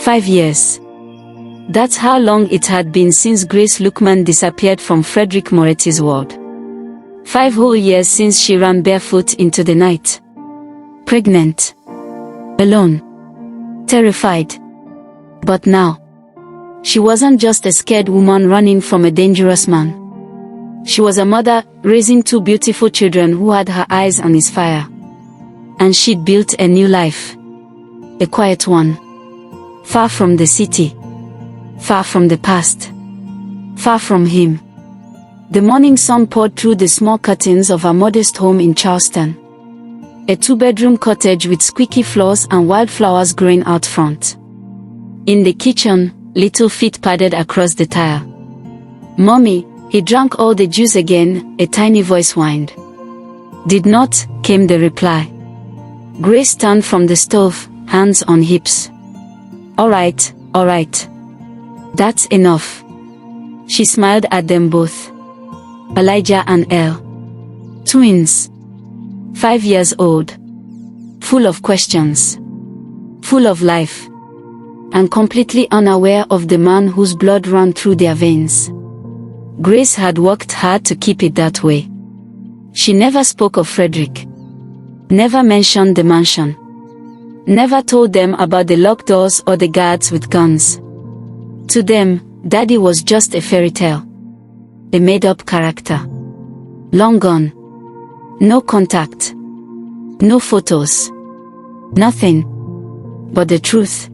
5 years. That's how long it had been since Grace Luckman disappeared from Frederick Moretti's world. 5 whole years since she ran barefoot into the night. Pregnant. Alone. Terrified. But now, she wasn't just a scared woman running from a dangerous man. She was a mother, raising 2 beautiful children who had her eyes on his fire. And she'd built a new life. A quiet one. Far from the city. Far from the past. Far from him. The morning sun poured through the small curtains of her modest home in Charleston. A 2-bedroom cottage with squeaky floors and wildflowers growing out front. In the kitchen, little feet padded across the tile. "Mommy, he drank all the juice again," a tiny voice whined. "Did not," came the reply. Grace turned from the stove, hands on hips. All right. That's enough." She smiled at them both. Elijah and Elle. Twins. 5 years old. Full of questions. Full of life. And completely unaware of the man whose blood ran through their veins. Grace had worked hard to keep it that way. She never spoke of Frederick. Never mentioned the mansion. Never told them about the locked doors or the guards with guns. To them, Daddy was just a fairy tale. A made-up character. Long gone. No contact. No photos. Nothing. But the truth.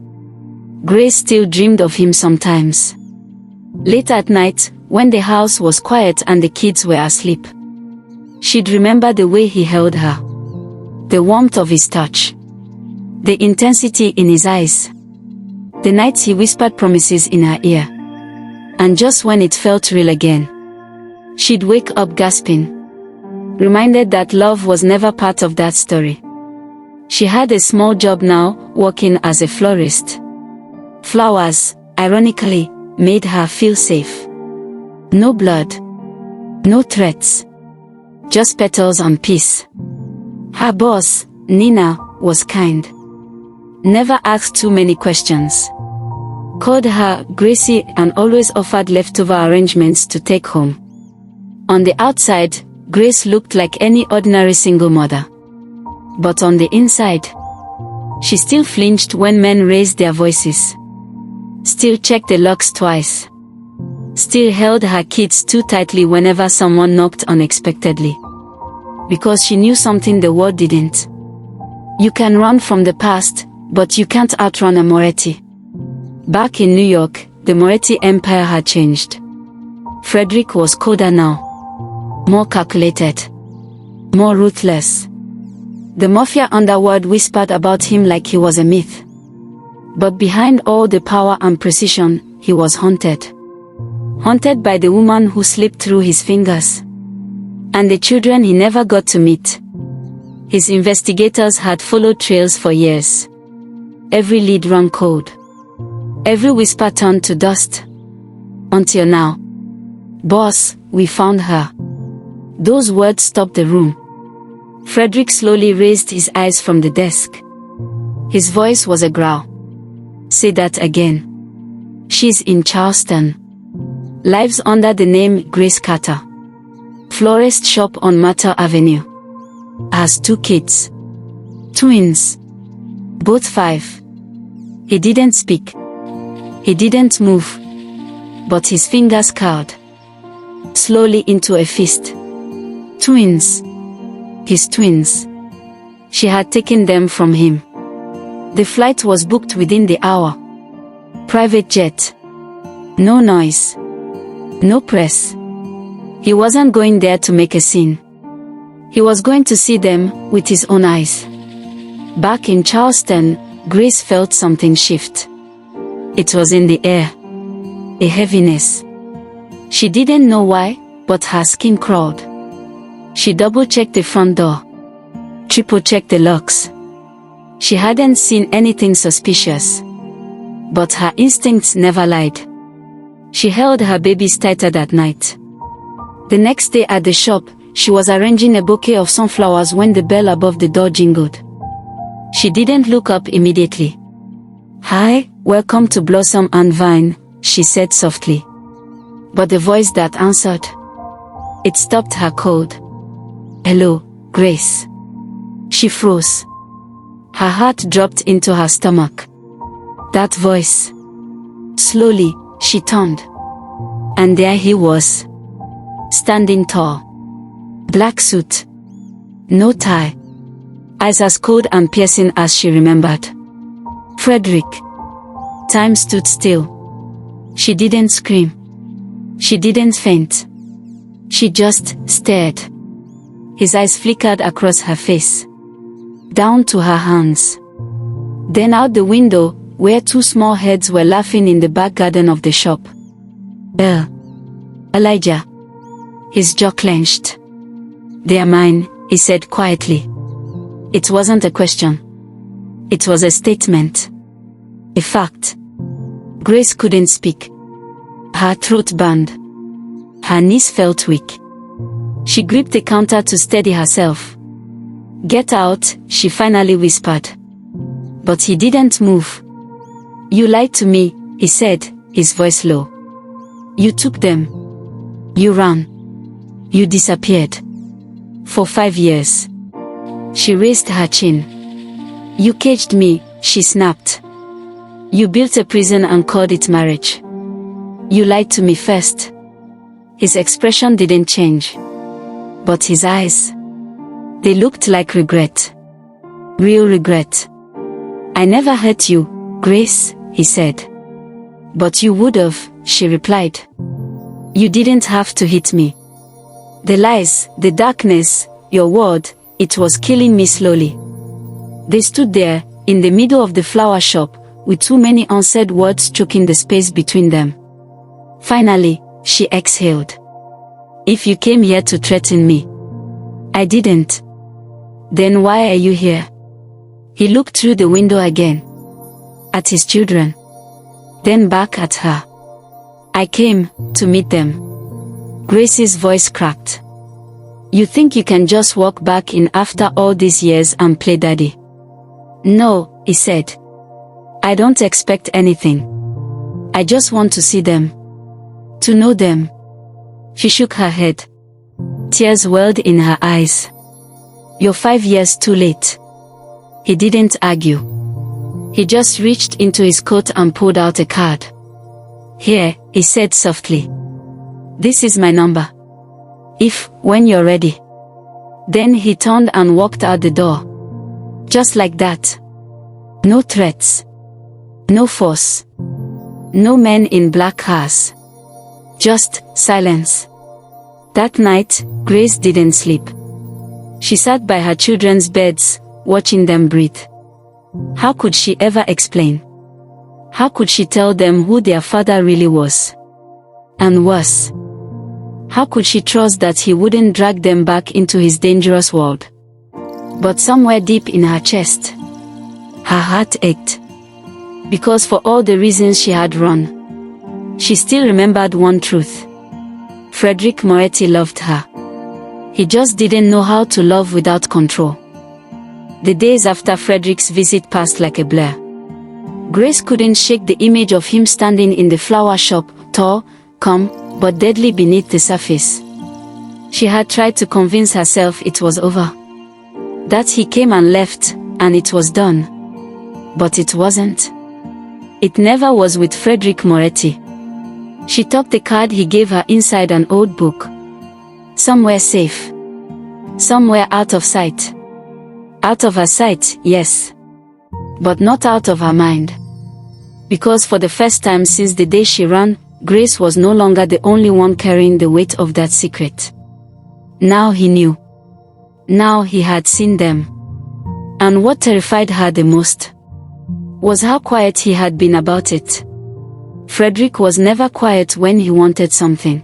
Grace still dreamed of him sometimes. Late at night, when the house was quiet and the kids were asleep. She'd remember the way he held her. The warmth of his touch. The intensity in his eyes. The nights he whispered promises in her ear. And just when it felt real again, she'd wake up gasping. Reminded that love was never part of that story. She had a small job now, working as a florist. Flowers, ironically, made her feel safe. No blood. No threats. Just petals and peace. Her boss, Nina, was kind. Never asked too many questions. Called her Gracie and always offered leftover arrangements to take home. On the outside, Grace looked like any ordinary single mother. But on the inside, she still flinched when men raised their voices. Still checked the locks twice. Still held her kids too tightly whenever someone knocked unexpectedly. Because she knew something the world didn't. You can run from the past, but you can't outrun a Moretti. Back in New York, the Moretti empire had changed. Frederick was colder now. More calculated. More ruthless. The mafia underworld whispered about him like he was a myth. But behind all the power and precision, he was haunted. Haunted by the woman who slipped through his fingers. And the children he never got to meet. His investigators had followed trails for years. Every lead ran cold. Every whisper turned to dust. Until now. "Boss, we found her." Those words stopped the room. Frederick slowly raised his eyes from the desk. His voice was a growl. "Say that again." "She's in Charleston. Lives under the name Grace Carter. Florist shop on Matter Avenue. Has 2 kids. Twins. Both 5. He didn't speak. He didn't move. But his fingers curled. Slowly into a fist. Twins. His twins. She had taken them from him. The flight was booked within the hour. Private jet. No noise. No press. He wasn't going there to make a scene. He was going to see them with his own eyes. Back in Charleston, Grace felt something shift. It was in the air. A heaviness. She didn't know why, but her skin crawled. She double-checked the front door. Triple-checked the locks. She hadn't seen anything suspicious. But her instincts never lied. She held her babies tighter that night. The next day at the shop, she was arranging a bouquet of sunflowers when the bell above the door jingled. She didn't look up immediately. "Hi," "Welcome to Blossom and Vine," she said softly. But the voice that answered, it stopped her cold. "Hello, Grace." She froze. Her heart dropped into her stomach. That voice. Slowly, she turned. And there he was. Standing tall. Black suit. No tie. Eyes as cold and piercing as she remembered. Frederick. Time stood still. She didn't scream. She didn't faint. She just stared. His eyes flickered across her face. Down to her hands. Then out the window, where two small heads were laughing in the back garden of the shop. Elijah. His jaw clenched. "They are mine," he said quietly. It wasn't a question. It was a statement. A fact. Grace couldn't speak. Her throat burned. Her knees felt weak. She gripped the counter to steady herself. "Get out," she finally whispered. But he didn't move. "You lied to me," he said, his voice low. "You took them. You ran. You disappeared. For 5 years." She raised her chin. "You caged me," she snapped. "You built a prison and called it marriage. You lied to me first." His expression didn't change. But his eyes, they looked like regret. Real regret. "I never hurt you, Grace," he said. "But you would've," she replied. "You didn't have to hit me. The lies, the darkness, your word, it was killing me slowly." They stood there, in the middle of the flower shop, with too many unsaid words choking the space between them. Finally, she exhaled. "If you came here to threaten me." "I didn't." "Then why are you here?" He looked through the window again. At his children. Then back at her. "I came to meet them." Grace's voice cracked. "You think you can just walk back in after all these years and play daddy?" "No," he said. "I don't expect anything. I just want to see them. To know them." She shook her head. Tears welled in her eyes. "You're 5 years too late." He didn't argue. He just reached into his coat and pulled out a card. "Here," he said softly. "This is my number. When you're ready." Then he turned and walked out the door. Just like that. No threats. No force. No men in black cars. Just silence. That night, Grace didn't sleep. She sat by her children's beds, watching them breathe. How could she ever explain? How could she tell them who their father really was? And worse, how could she trust that he wouldn't drag them back into his dangerous world? But somewhere deep in her chest, her heart ached. Because for all the reasons she had run, she still remembered one truth. Frederick Moretti loved her. He just didn't know how to love without control. The days after Frederick's visit passed like a blur. Grace couldn't shake the image of him standing in the flower shop, tall, calm, but deadly beneath the surface. She had tried to convince herself it was over. That he came and left, and it was done. But it wasn't. It never was with Frederick Moretti. She tucked the card he gave her inside an old book. Somewhere safe. Somewhere out of sight. Out of her sight, yes. But not out of her mind. Because for the first time since the day she ran, Grace was no longer the only one carrying the weight of that secret. Now he knew. Now he had seen them. And what terrified her the most was how quiet he had been about it. Frederick was never quiet when he wanted something.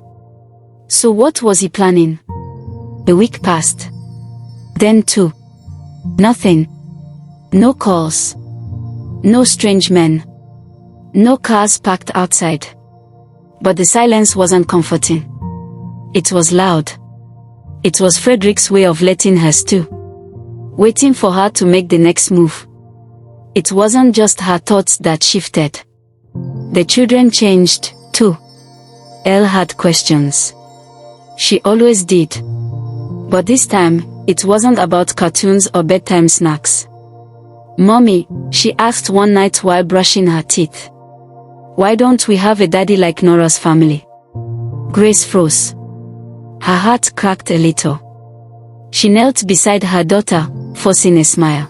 So what was he planning? A week passed. Then 2. Nothing. No calls. No strange men. No cars parked outside. But the silence wasn't comforting. It was loud. It was Frederick's way of letting her stew. Waiting for her to make the next move. It wasn't just her thoughts that shifted. The children changed, too. Elle had questions. She always did. But this time, it wasn't about cartoons or bedtime snacks. "Mommy," she asked one night while brushing her teeth, "why don't we have a daddy like Nora's family?" Grace froze. Her heart cracked a little. She knelt beside her daughter, forcing a smile.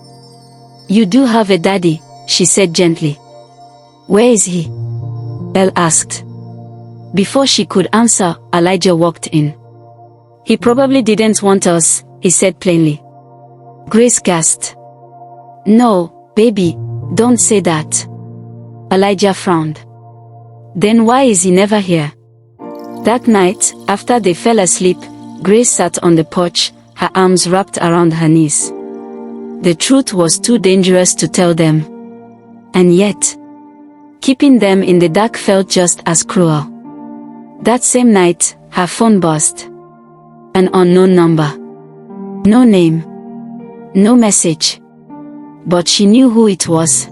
"You do have a daddy," she said gently. "Where is he?" Elle asked. Before she could answer, Elijah walked in. "He probably didn't want us," he said plainly. Grace gasped. "No, baby, don't say that." Elijah frowned. "Then why is he never here?" That night, after they fell asleep, Grace sat on the porch, her arms wrapped around her knees. The truth was too dangerous to tell them. And yet, keeping them in the dark felt just as cruel. That same night, her phone buzzed. An unknown number. No name. No message. But she knew who it was.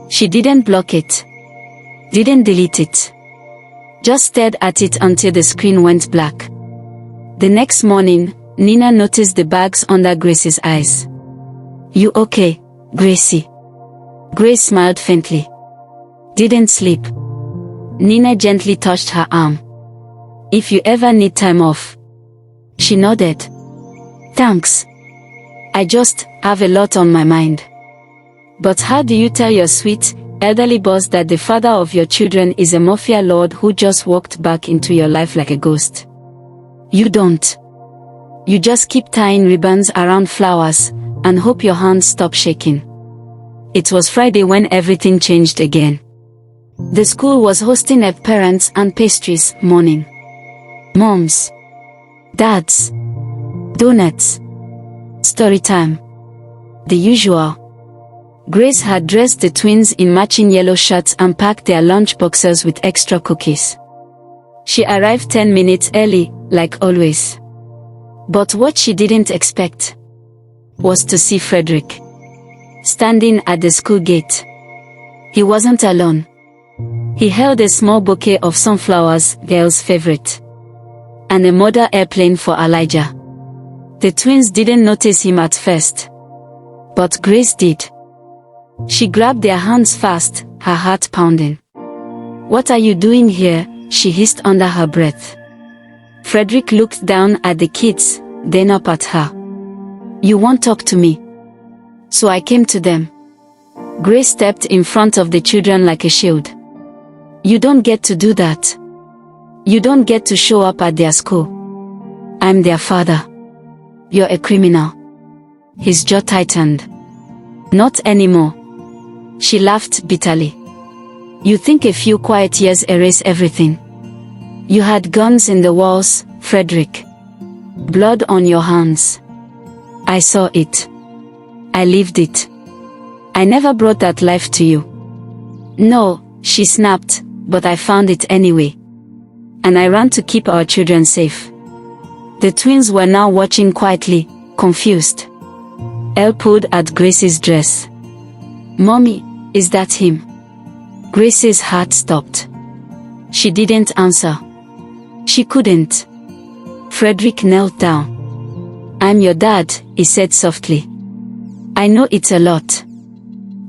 She didn't block it. Didn't delete it. Just stared at it until the screen went black. The next morning, Nina noticed the bags under Grace's eyes. "You okay, Gracie?" Grace smiled faintly. "Didn't sleep." Nina gently touched her arm. "If you ever need time off." She nodded. "Thanks. I just have a lot on my mind." "But how do you tell your sweet, elderly boss that the father of your children is a mafia lord who just walked back into your life like a ghost?" "You don't. You just keep tying ribbons around flowers, and hope your hands stop shaking." It was Friday when everything changed again. The school was hosting a parents and pastries morning. Moms, dads, donuts, story time. The usual. Grace had dressed the twins in matching yellow shirts and packed their lunch boxes with extra cookies. She arrived 10 minutes early, like always. But what she didn't expect was to see Frederick standing at the school gate. He wasn't alone. He held a small bouquet of sunflowers, girl's favorite, and a model airplane for Elijah. The twins didn't notice him at first, but Grace did. She grabbed their hands fast, her heart pounding. "What are you doing here?" she hissed under her breath. Frederick looked down at the kids, then up at her. "You won't talk to me. So I came to them." Grace stepped in front of the children like a shield. "You don't get to do that. You don't get to show up at their school. I'm their father. You're a criminal." His jaw tightened. "Not anymore." She laughed bitterly. "You think a few quiet years erase everything? You had guns in the walls, Frederick. Blood on your hands. I saw it. I lived it. I never brought that life to you." "No," she snapped, "but I found it anyway. And I ran to keep our children safe." The twins were now watching quietly, confused. Elle pulled at Grace's dress. "Mommy, is that him?" Grace's heart stopped. She didn't answer. She couldn't. Frederick knelt down. "I'm your dad," he said softly. "I know it's a lot.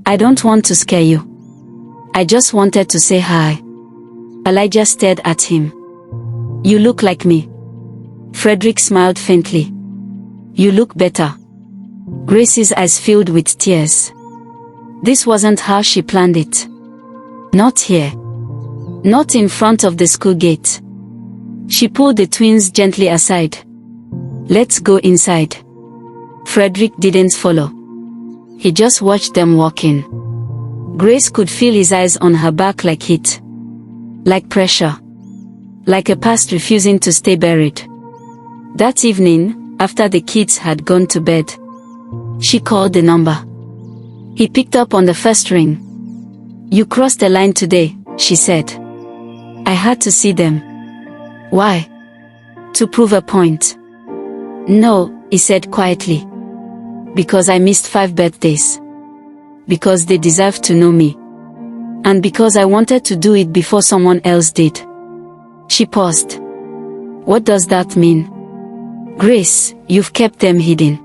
I don't want to scare you. I just wanted to say hi." Elijah stared at him. "You look like me." Frederick smiled faintly. "You look better." Grace's eyes filled with tears. This wasn't how she planned it. Not here. Not in front of the school gate. She pulled the twins gently aside. "Let's go inside." Frederick didn't follow. He just watched them walk in. Grace could feel his eyes on her back like heat. Like pressure. Like a past refusing to stay buried. That evening, after the kids had gone to bed, she called the number. He picked up on the first ring. "You crossed the line today," she said. "I had to see them." "Why?" "To prove a point." "No," he said quietly. "Because I missed 5 birthdays. Because they deserve to know me." And because I wanted to do it before someone else did. She paused. What does that mean? Grace, you've kept them hidden.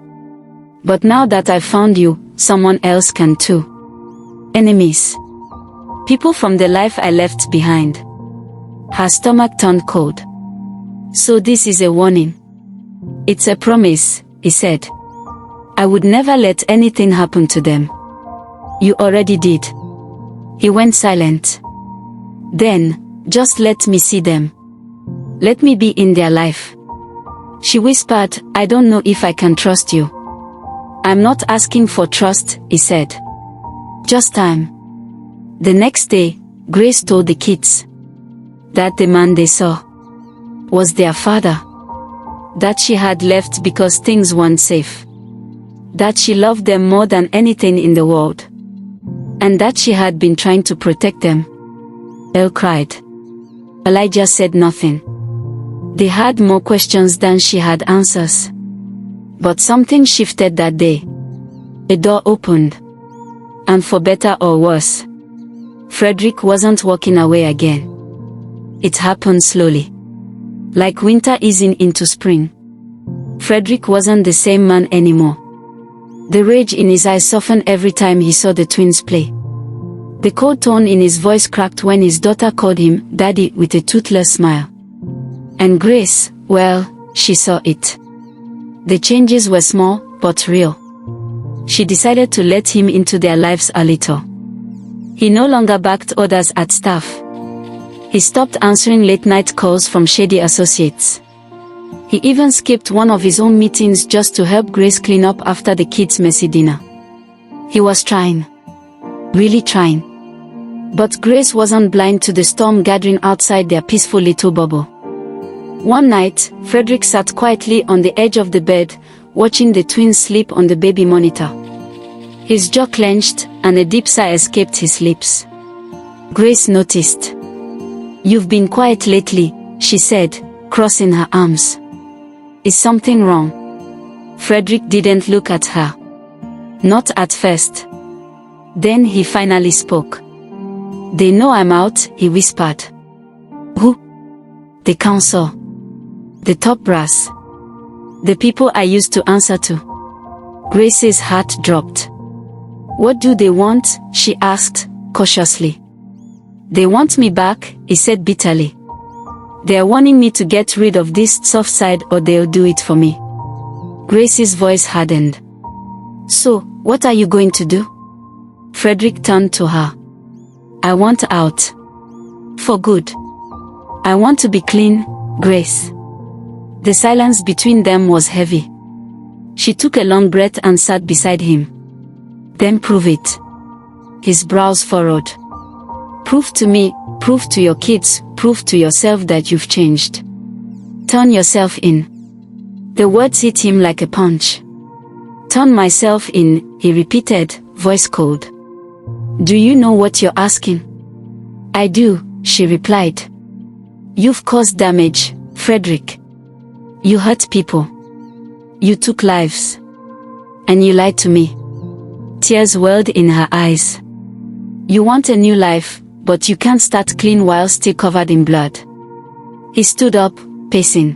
But now that I've found you, someone else can too. Enemies. People from the life I left behind. Her stomach turned cold. So this is a warning. It's a promise, he said. I would never let anything happen to them. You already did. He went silent. Then, just let me see them. Let me be in their life. She whispered, I don't know if I can trust you. I'm not asking for trust, he said. Just time. The next day, Grace told the kids that the man they saw was their father. That she had left because things weren't safe. That she loved them more than anything in the world. And that she had been trying to protect them. Elle cried. Elijah said nothing. They had more questions than she had answers. But something shifted that day. A door opened. And for better or worse, Frederick wasn't walking away again. It happened slowly. Like winter easing into spring. Frederick wasn't the same man anymore. The rage in his eyes softened every time he saw the twins play. The cold tone in his voice cracked when his daughter called him Daddy with a toothless smile. And Grace, well, she saw it. The changes were small, but real. She decided to let him into their lives a little. He no longer backed orders at staff. He stopped answering late-night calls from shady associates. He even skipped one of his own meetings just to help Grace clean up after the kids' messy dinner. He was trying. Really trying. But Grace wasn't blind to the storm gathering outside their peaceful little bubble. One night, Frederick sat quietly on the edge of the bed, watching the twins sleep on the baby monitor. His jaw clenched, and a deep sigh escaped his lips. Grace noticed. You've been quiet lately, she said, crossing her arms. Is something wrong? Frederick didn't look at her. Not at first. Then he finally spoke. They know I'm out, he whispered. Who? The council. The top brass. The people I used to answer to. Grace's heart dropped. What do they want? She asked, cautiously. They want me back, he said bitterly. They are wanting me to get rid of this soft side or they'll do it for me. Grace's voice hardened. So, what are you going to do? Frederick turned to her. I want out. For good. I want to be clean, Grace. The silence between them was heavy. She took a long breath and sat beside him. Then prove it. His brows furrowed. Prove to me, prove to your kids, prove to yourself that you've changed. Turn yourself in. The words hit him like a punch. Turn myself in, he repeated, voice cold. Do you know what you're asking? I do, she replied. You've caused damage, Frederick. You hurt people. You took lives. And you lied to me. Tears welled in her eyes. You want a new life, but you can't start clean while still covered in blood. He stood up, pacing.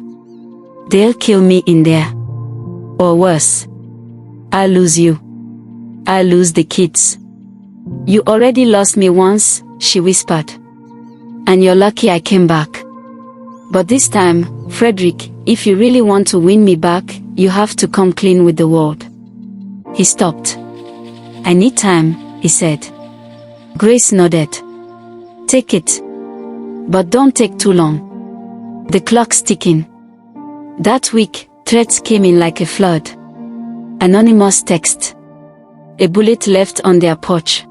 They'll kill me in there. Or worse. I'll lose you. I'll lose the kids. You already lost me once, she whispered. And you're lucky I came back. But this time, Frederick, if you really want to win me back, you have to come clean with the world. He stopped. I need time, he said. Grace nodded. Take it. But don't take too long. The clock's ticking. That week, threats came in like a flood. Anonymous text. A bullet left on their porch.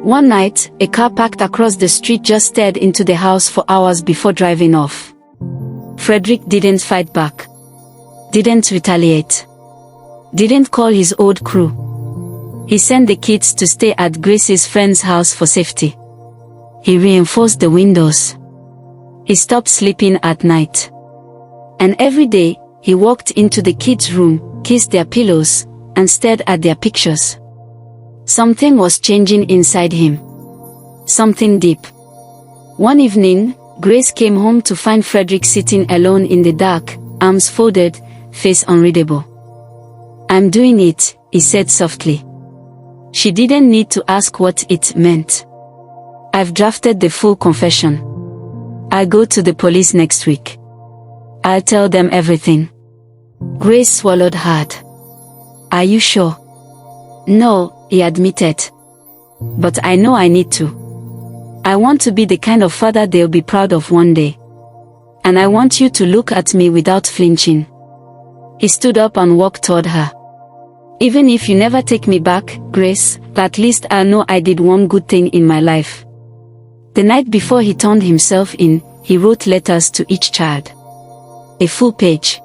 One night, a car parked across the street just stared into the house for hours before driving off. Frederick didn't fight back. Didn't retaliate. Didn't call his old crew. He sent the kids to stay at Grace's friend's house for safety. He reinforced the windows. He stopped sleeping at night. And every day, he walked into the kids' room, kissed their pillows, and stared at their pictures. Something was changing inside him. something deep. One evening, Grace came home to find Frederick sitting alone in the dark, arms folded, face unreadable. "I'm doing it," he said softly. She didn't need to ask what it meant. "I've drafted the full confession. I'll go to the police next week. I'll tell them everything." Grace swallowed hard. "Are you sure?" "No," he admitted. "But I know I need to. I want to be the kind of father they'll be proud of one day. And I want you to look at me without flinching." He stood up and walked toward her. "Even if you never take me back, Grace, at least I'll know I did one good thing in my life." The night before he turned himself in, he wrote letters to each child. A full page.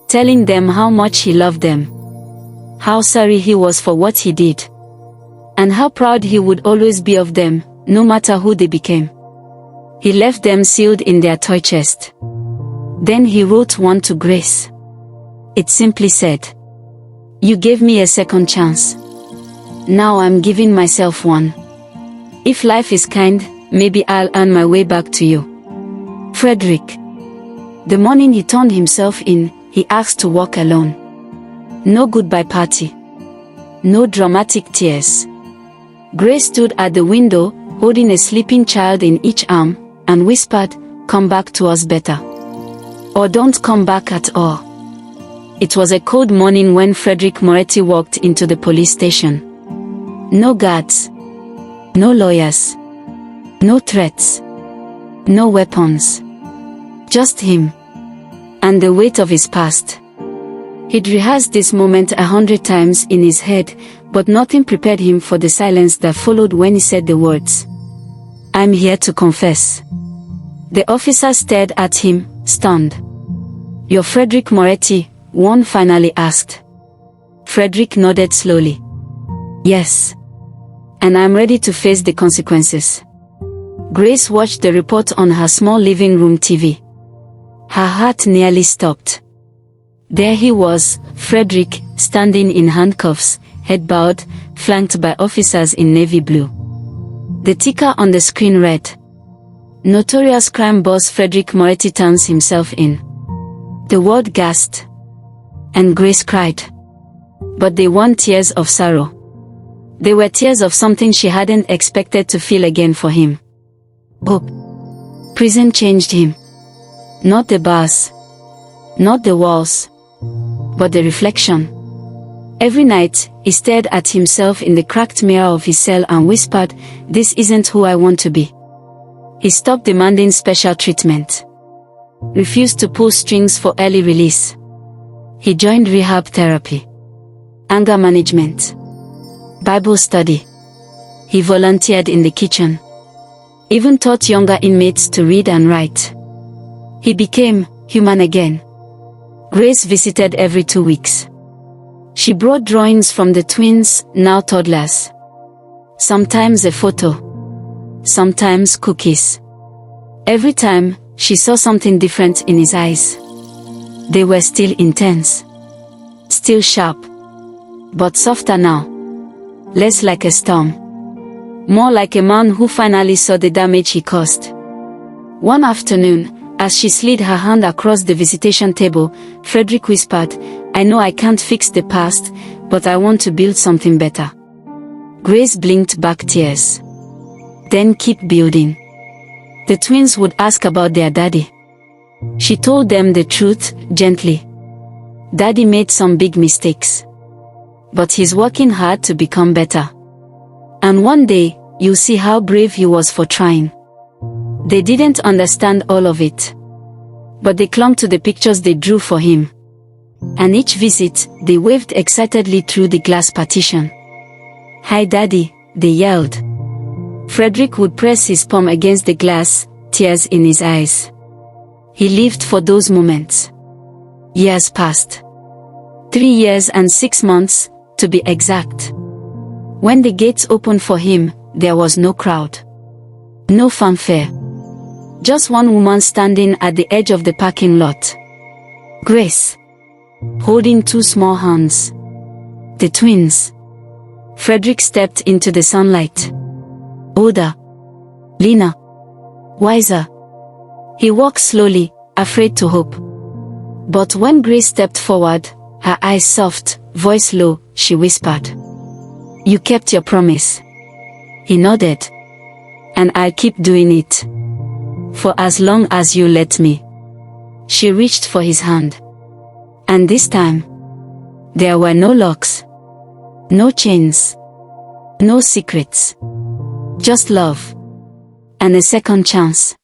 Telling them how much he loved them. How sorry he was for what he did. And how proud he would always be of them, no matter who they became. He left them sealed in their toy chest. Then he wrote one to Grace. It simply said, "You gave me a second chance. Now I'm giving myself one. If life is kind, maybe I'll earn my way back to you. Frederick." The morning he turned himself in, he asked to walk alone. No goodbye party. No dramatic tears. Grace stood at the window, holding a sleeping child in each arm, and whispered, "Come back to us better. Or don't come back at all." It was a cold morning when Frederick Moretti walked into the police station. No guards. No lawyers. No threats. No weapons. Just him. And the weight of his past. He'd rehearsed this moment 100 times in his head, but nothing prepared him for the silence that followed when he said the words. "I'm here to confess." The officer stared at him, stunned. "You're Frederick Moretti?" one finally asked. Frederick nodded slowly. "Yes. And I'm ready to face the consequences." Grace watched the report on her small living room TV. Her heart nearly stopped. There he was, Frederick, standing in handcuffs, head bowed, flanked by officers in navy blue. The ticker on the screen read, "Notorious crime boss Frederick Moretti turns himself in." The world gasped. And Grace cried. But they weren't tears of sorrow. They were tears of something she hadn't expected to feel again for him. Hope. Prison changed him. Not the bars. Not the walls. But the reflection. Every night, he stared at himself in the cracked mirror of his cell and whispered, "This isn't who I want to be." He stopped demanding special treatment. Refused to pull strings for early release. He joined rehab therapy. Anger management. Bible study. He volunteered in the kitchen. Even taught younger inmates to read and write. He became human again. Grace visited every 2 weeks. She brought drawings from the twins, now toddlers. Sometimes a photo. Sometimes cookies. Every time, she saw something different in his eyes. They were still intense. Still sharp. But softer now. Less like a storm. More like a man who finally saw the damage he caused. One afternoon, as she slid her hand across the visitation table, Frederick whispered, "I know I can't fix the past, but I want to build something better." Grace blinked back tears. Then keep building. The twins would ask about their daddy. She told them the truth, gently. Daddy made some big mistakes. But he's working hard to become better. And one day, you'll see how brave he was for trying. They didn't understand all of it. But they clung to the pictures they drew for him. And each visit, they waved excitedly through the glass partition. "Hi Daddy," they yelled. Frederick would press his palm against the glass, tears in his eyes. He lived for those moments. Years passed. 3 years and 6 months, to be exact. When the gates opened for him, there was no crowd. No fanfare. Just one woman standing at the edge of the parking lot. Grace. Holding 2 small hands. The twins. Frederick stepped into the sunlight. Older. Leaner. Wiser. He walked slowly, afraid to hope. But when Grace stepped forward, her eyes soft, voice low, she whispered, "You kept your promise." He nodded. "And I'll keep doing it. For as long as you let me." She reached for his hand. And this time, there were no locks, no chains, no secrets. Just love. And a second chance.